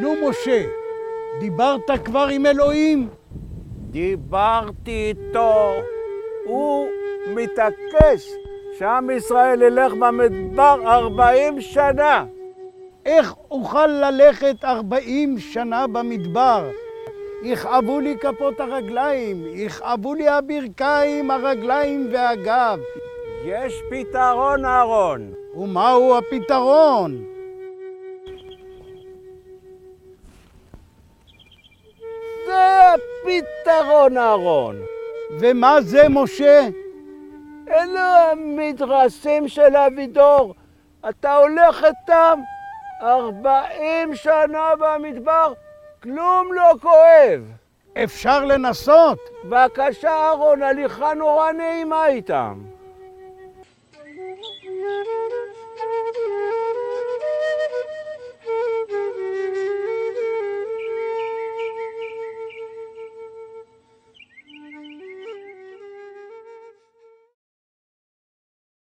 נו משה, דיברת כבר עם אלוהים? דיברתי איתו. הוא מתעקש שעם ישראל ילך במדבר 40 שנה. איך אוכל ללכת 40 שנה במדבר? יכאבו לי כפות הרגליים, יכאבו לי הברכיים, הרגליים והגב. יש פתרון, אהרון. ומהו הפתרון? זה הפתרון, אהרון. ומה זה משה? אלו המדרסים של אבידור. אתה הולך איתם 40 שנה במדבר, כלום לא כואב. אפשר לנסות. בבקשה, אהרון, הליכה נורא נעימה איתם.